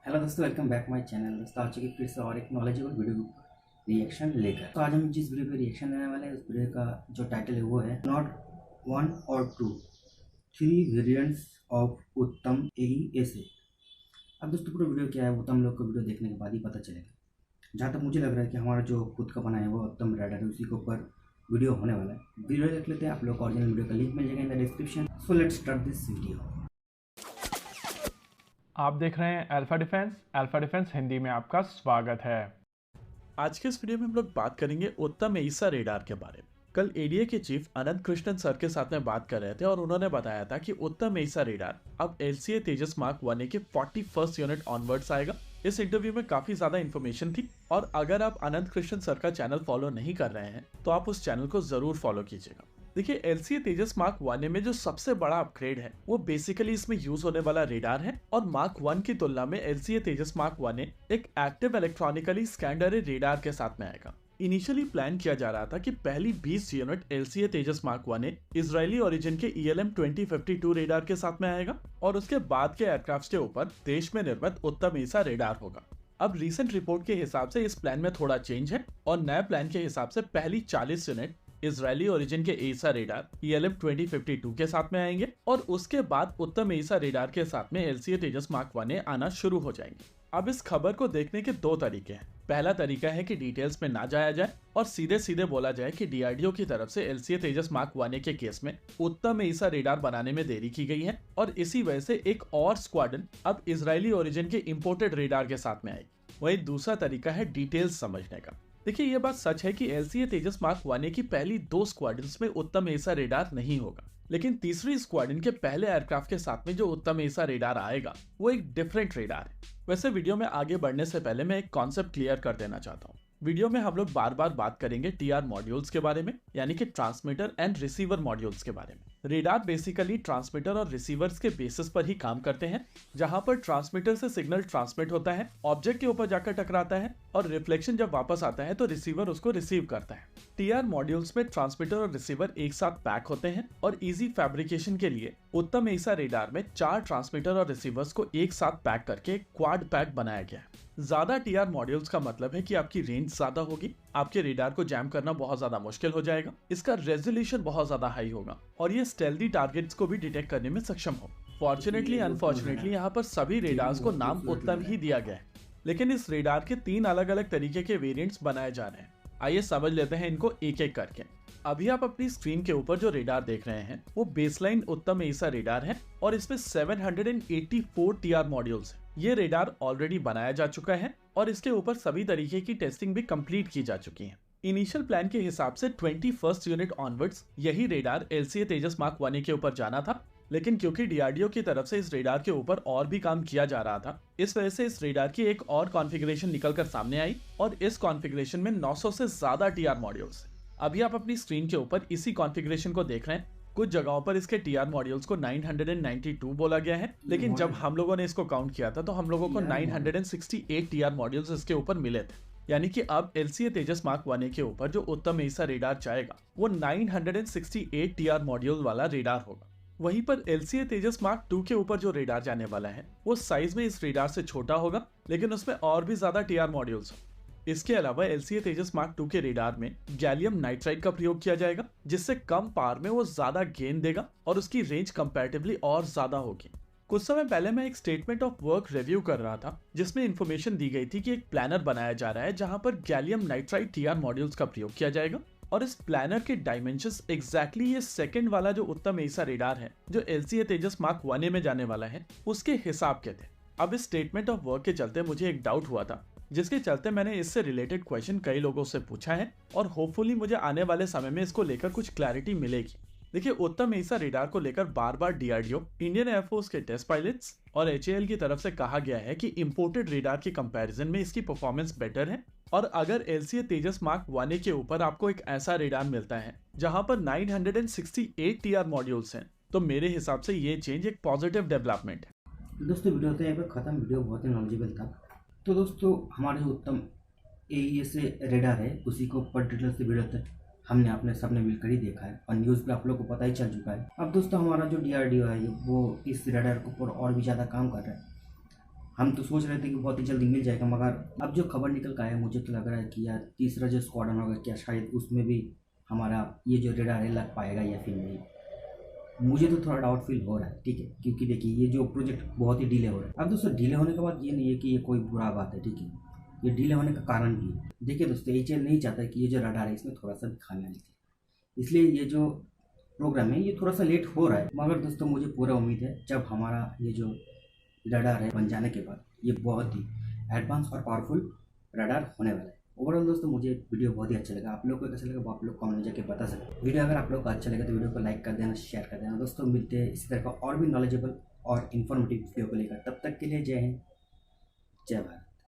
Hello दोस्तों, welcome back my channel. दोस्तों आ चुके फिर से और एक नॉलेजेबल वीडियो रिएक्शन लेकर। तो आज हम जिस वीडियो पे रिएक्शन देने वाले हैं उस वीडियो का जो टाइटल है वो है नॉट वन और टू, थ्री वेरिएंट्स ऑफ उत्तम AESA। अब दोस्तों पूरा वीडियो क्या है वो तो हम लोग को वीडियो देखने के बाद ही पता चलेगा। जहाँ तक मुझे लग रहा है कि हमारा जो खुद का बना है वो उत्तम राइडर है, उसी के ऊपर वीडियो होने वाला है। वीडियो देख लेते हैं, आप लोग को ओरिजिनल वीडियो का लिंक मिल जाएगा in the description. So let's start this video. आप देख रहे हैं अल्फा डिफेंस हिंदी में आपका स्वागत है। आज के इस वीडियो में हम लोग बात करेंगे उत्तम एईसा रेडार के बारे में। कल एडीए के चीफ अनंत कृष्णन सर के साथ में बात कर रहे थे और उन्होंने बताया था कि उत्तम एईसा रेडार अब LCA तेजस मार्क 1A के 41st यूनिट ऑनवर्ड्स आएगा। इस इंटरव्यू में काफी ज्यादा इन्फॉर्मेशन थी और अगर आप अनंत कृष्णन सर का चैनल फॉलो नहीं कर रहे हैं तो आप उस चैनल को जरूर फॉलो कीजिएगा। देखिए, LCA तेजस मार्क 1A में जो सबसे बड़ा अपग्रेड है वो बेसिकली इसमें यूज होने वाला रेडार है और मार्क 1 की तुलना में LCA तेजस मार्क 1A एक एक्टिव इलेक्ट्रॉनिकली स्कैंड अरे रेडार के साथ में आएगा। इनिशियली प्लान किया जा रहा था कि पहली 20 यूनिट LCA तेजस मार्क 1A इजरायली ओरिजिन के ELM 2052 रेडार के साथ में आएगा और उसके बाद के एयरक्राफ्ट के ऊपर देश में निर्मित उत्तम एईसा रेडार होगा। अब रीसेंट रिपोर्ट के हिसाब से इस प्लान में थोड़ा चेंज है और नए प्लान के हिसाब से पहली 40 यूनिट इजरायली ओरिजिन के एईसा रेडार ELM 2052 के साथ में आएंगे और उसके बाद उत्तम एईसा रेडार के साथ में LCA तेजस मार्क 1A आना शुरू हो जाएंगे। अब इस खबर को देखने के दो तरीके हैं। पहला तरीका है कि डिटेल्स में ना जाया जाए और सीधे सीधे बोला जाए कि DRDO की तरफ से LCA तेजस मार्क 1A के केस में उत्तम एईसा रेडार बनाने में देरी की गई है और इसी वजह से एक और स्क्वाड्रन अब इजरायली ओरिजिन के इंपोर्टेड रेडार के साथ में आएगी। वही दूसरा तरीका है डिटेल्स समझने का। देखिए, ये बात सच है कि LCA तेजस मार्क 1A की पहली 2 स्क्वाड्रन्स में उत्तम एईसा रेडार नहीं होगा, लेकिन तीसरी स्क्वाड्रन के पहले एयरक्राफ्ट के साथ में जो उत्तम एईसा रेडार आएगा वो एक डिफरेंट रेडार है। वैसे वीडियो में आगे बढ़ने से पहले मैं एक कॉन्सेप्ट क्लियर कर देना चाहता हूँ। वीडियो में हम लोग बार बार बात करेंगे TR मॉड्यूल्स के बारे में, यानी कि ट्रांसमीटर एंड रिसीवर मॉड्यूल्स के बारे में। रेडार बेसिकली ट्रांसमीटर और रिसीवर्स के बेसिस पर ही काम करते हैं, जहां पर ट्रांसमीटर से सिग्नल ट्रांसमिट होता है, ऑब्जेक्ट के ऊपर जाकर टकराता है और रिफ्लेक्शन जब वापस आता है तो रिसीवर उसको रिसीव करता है। TR मॉड्यूल्स में ट्रांसमीटर और रिसीवर एक साथ पैक होते हैं और इजी फैब्रिकेशन के लिए उत्तम एईसा रेडार में 4 ट्रांसमीटर और रिसीवर्स को एक साथ पैक करके क्वाड पैक बनाया गया है। ज्यादा TR मॉड्यूल्स का मतलब है कि आपकी रेंज ज्यादा होगी, आपके रेडार को जैम करना बहुत ज्यादा मुश्किल हो जाएगा, इसका रेजोल्यूशन बहुत ज्यादा हाई होगा और ये स्टेल्दी टारगेट्स को भी डिटेक्ट करने में सक्षम हो। फॉर्चुनेटली अनफॉर्चुनेटली यहाँ पर सभी रेडार्स को नाम उत्तम ही दिया गया है, लेकिन इस रेडार के 3 अलग अलग तरीके के वेरिएंट्स बनाए जा रहे हैं। आइए समझ लेते हैं इनको एक एक करके। अभी आप अपनी स्क्रीन के ऊपर जो रेडार देख रहे हैं वो बेसलाइन उत्तम एईसा रेडार है और इसमें 784 TR मॉड्यूल्स हैं। ये रेडार ऑलरेडी बनाया जा चुका है और इसके ऊपर सभी तरीके की टेस्टिंग भी कंप्लीट की जा चुकी है। इनिशियल प्लान के हिसाब से 21st यूनिट ऑनवर्ड्स यही रेडार LCA तेजस मार्क 1A के ऊपर जाना था, लेकिन क्योंकि DRDO की तरफ से इस रेडार के ऊपर और भी काम किया जा रहा था, इस वजह से इस रेडार की एक और कॉन्फ़िगरेशन निकलकर सामने आई और इस कॉन्फ़िगरेशन में 900 से ज्यादा TR मॉड्यूल्स। अभी आप अपनी स्क्रीन के ऊपर इसी कॉन्फ़िगरेशन को देख रहे हैं। कुछ जगहों पर इसके TR मॉड्यूल्स को 992 बोला गया है, लेकिन जब हम लोगों ने इसको काउंट किया था तो हम लोगों को 968 TR मॉड्यूल्स इसके ऊपर मिले थे। यानी कि अब LCA तेजस मार्क 1A के ऊपर जो उत्तम एईसा रेडार जाएगा वो 968 TR मॉड्यूल वाला रेडार होगा। वहीं पर LCA तेजस मार्क 2 के ऊपर जो रेडार जाने वाला है वो साइज में इस रेडार से छोटा होगा, लेकिन उसमें और भी ज्यादा TR मॉड्यूल्स होंगे। इसके अलावा LCA तेजस मार्क 2 के रेडार में गैलियम नाइट्राइड का प्रयोग किया जाएगा, जिससे कम पावर में वो ज्यादा गेन देगा और उसकी रेंज कंपैरेटिवली और ज्यादा होगी। कुछ समय पहले मैं एक स्टेटमेंट ऑफ वर्क रिव्यू कर रहा था जिसमें इंफॉर्मेशन दी गई थी कि एक प्लानर बनाया जा रहा है जहां पर गैलियम नाइट्राइड TR मॉड्यूल्स का प्रयोग किया जाएगा और इस प्लानर के डायमेंशंस एग्जैक्टली ये सेकंड वाला जो उत्तम एईसा रेडार है जो LCA तेजस मार्क 1A में जाने वाला है उसके हिसाब के थे। अब इस स्टेटमेंट ऑफ वर्क के चलते मुझे एक डाउट हुआ था, जिसके चलते मैंने इससे रिलेटेड क्वेश्चन कई लोगों से पूछा है और होपफुली मुझे आने वाले समय में इसको लेकर कुछ क्लैरिटी मिलेगी। देखिए, उत्तम एईसा रेडार को लेकर बार बार DRDO, इंडियन एयरफोर्स के टेस्ट पायलट्स और HAL की तरफ से कहा गया है कि इंपोर्टेड रेडार के कंपैरिजन में इसकी परफॉर्मेंस बेटर है और अगर LCA तेजस मार्क 1A के ऊपर आपको एक ऐसा रेडार मिलता है जहां पर 968 TR मॉड्यूल्स हैं तो मेरे हिसाब से ये चेंज एक पॉजिटिव डेवलपमेंट है। दोस्तों वीडियो तो यहाँ पर खत्म। वीडियो बहुत ही नॉलेजेबल था। तो दोस्तों हमारे जो उत्तम AESA रेडार है उसी को ऊपर डिटेल से वीडियो तक हमने अपने सबने मिलकर ही देखा है और न्यूज़ पे आप लोग को पता ही चल चुका है। अब दोस्तों हमारा जो DRDO है वो इस रेडार के ऊपर और भी ज़्यादा काम कर रहा है। हम तो सोच रहे थे कि बहुत ही जल्दी मिल जाएगा, मगर अब जो खबर निकल का है मुझे तो लग रहा है कि यार तीसरा जो स्क्वाड्रन होगा क्या शायद उसमें भी हमारा ये जो रेडार है लग पाएगा या फिर नहीं। मुझे तो थोड़ा डाउट फील हो रहा है, ठीक है, क्योंकि देखिए ये जो प्रोजेक्ट बहुत ही डिले हो रहा है। अब दोस्तों डिले होने के बाद ये नहीं है कि ये कोई बुरा बात है, ठीक है, ये डिले होने का कारण भी है। देखिए दोस्तों, एचएएल नहीं चाहता कि ये जो रडार है इसमें थोड़ा सा भी खामियां निकले, इसलिए ये जो प्रोग्राम है ये थोड़ा सा लेट हो रहा है। मगर दोस्तों मुझे पूरा उम्मीद है जब हमारा ये जो रडार है बन जाने के बाद ये बहुत ही एडवांस और पावरफुल रडार होने वाला है। ओवरऑल दोस्तों मुझे वीडियो बहुत ही अच्छा लगा। आप लोग को कैसा लगा वो आप लोग कमेंट में जाके बता सकते। वीडियो अगर आप लोग को अच्छा लगा तो वीडियो को लाइक कर देना, शेयर कर देना। दोस्तों मिलते हैं इसी तरह का और भी नॉलेजेबल और इन्फॉर्मेटिव वीडियो को लेकर। तब तक के लिए जय हिंद, जय भारत।